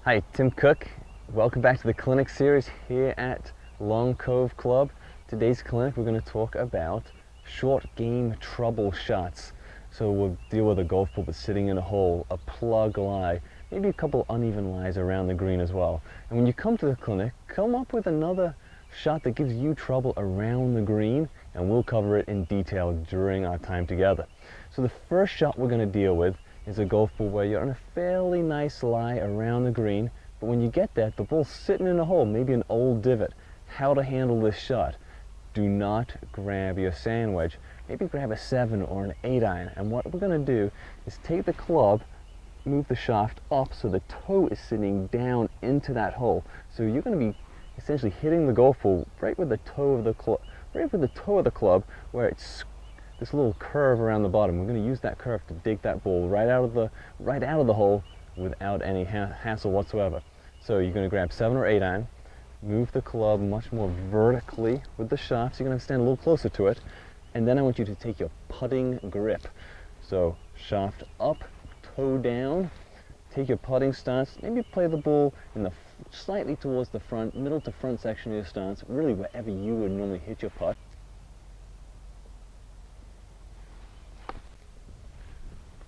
Hi, Tim Cooke. Welcome back to the clinic series here at Long Cove Club. Today's clinic we're going to talk about short game trouble shots. So we'll deal with a golf ball that's sitting in a hole, a plug lie, maybe a couple uneven lies around the green as well. And when you come to the clinic, come up with another shot that gives you trouble around the green, and we'll cover it in detail during our time together. So the first shot we're going to deal with is a golf ball where you're on a fairly nice lie around the green, but when you get that, the ball's sitting in a hole, maybe an old divot. How to handle this shot? Do not grab your sand wedge. Maybe grab a 7 or an 8 iron, and what we're going to do is take the club, move the shaft up so the toe is sitting down into that hole. So you're going to be essentially hitting the golf ball right with the toe of the club, where it's this little curve around the bottom. We're going to use that curve to dig that ball right out of the hole without any hassle whatsoever. So you're going to grab 7 or 8 iron, move the club much more vertically with the shaft, so you're going to stand a little closer to it, and then I want you to take your putting grip. So shaft up, toe down, take your putting stance, maybe play the ball in the slightly towards the front, middle to front section of your stance, really wherever you would normally hit your putt.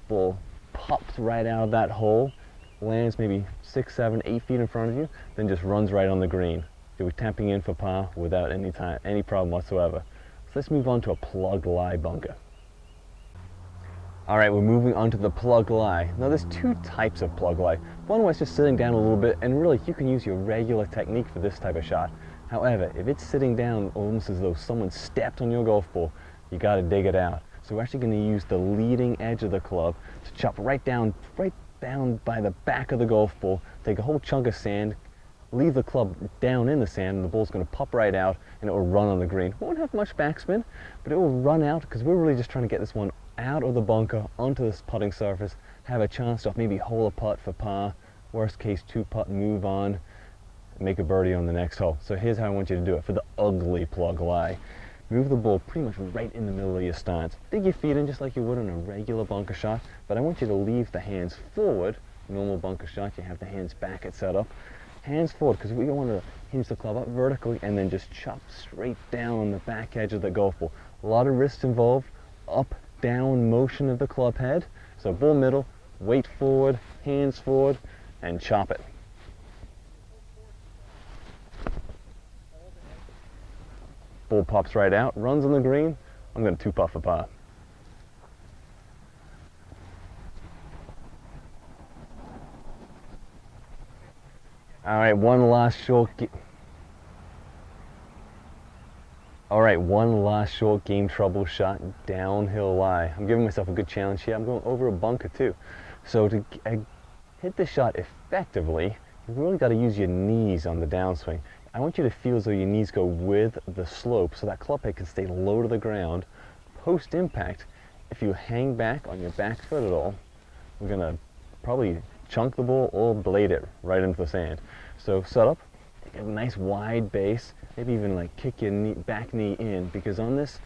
Ball pops right out of that hole, lands maybe 6, 7, 8 feet in front of you, then just runs right on the green. You'll be tapping in for par without any problem whatsoever. So let's move on to a plug lie bunker. All right, we're moving on to the plug lie. Now there's two types of plug lie. One where it's just sitting down a little bit, and really you can use your regular technique for this type of shot. However, if it's sitting down almost as though someone stepped on your golf ball, you got to dig it out. So we're actually going to use the leading edge of the club to chop right down by the back of the golf ball, take a whole chunk of sand, leave the club down in the sand, and the ball's going to pop right out and it will run on the green. It won't have much backspin, but it will run out because we're really just trying to get this one out of the bunker onto this putting surface, have a chance to maybe hole a putt for par, worst case 2-putt, move on, make a birdie on the next hole. So here's how I want you to do it for the ugly plug lie. Move the ball pretty much right in the middle of your stance. Dig your feet in just like you would in a regular bunker shot, but I want you to leave the hands forward. Normal bunker shot, you have the hands back at setup. Hands forward, because we want to hinge the club up vertically and then just chop straight down on the back edge of the golf ball. A lot of wrist involved, up, down motion of the club head. So ball middle, weight forward, hands forward, and chop it. Ball pops right out, runs on the green. I'm going to 2-putt for par. All right, one last short game trouble shot, downhill lie. I'm giving myself a good challenge here. I'm going over a bunker too. So to hit this shot effectively, you really got to use your knees on the downswing. I want you to feel as though your knees go with the slope so that club head can stay low to the ground. Post impact, if you hang back on your back foot at all, we're going to probably chunk the ball or blade it right into the sand. So set up, take a nice wide base, maybe even like kick your back knee in, because on this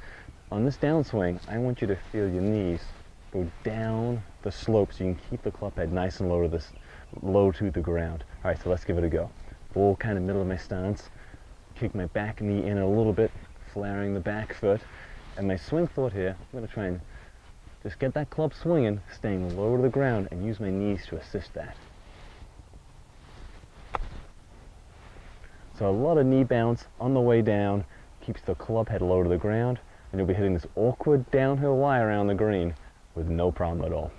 downswing, I want you to feel your knees go down the slope so you can keep the club head nice and low to the ground. All right, so let's give it a go. Ball kind of middle of my stance, kick my back knee in a little bit, flaring the back foot, and my swing thought here, I'm going to try and just get that club swinging, staying low to the ground, and use my knees to assist that. So a lot of knee bounce on the way down, keeps the club head low to the ground, and you'll be hitting this awkward downhill lie around the green with no problem at all.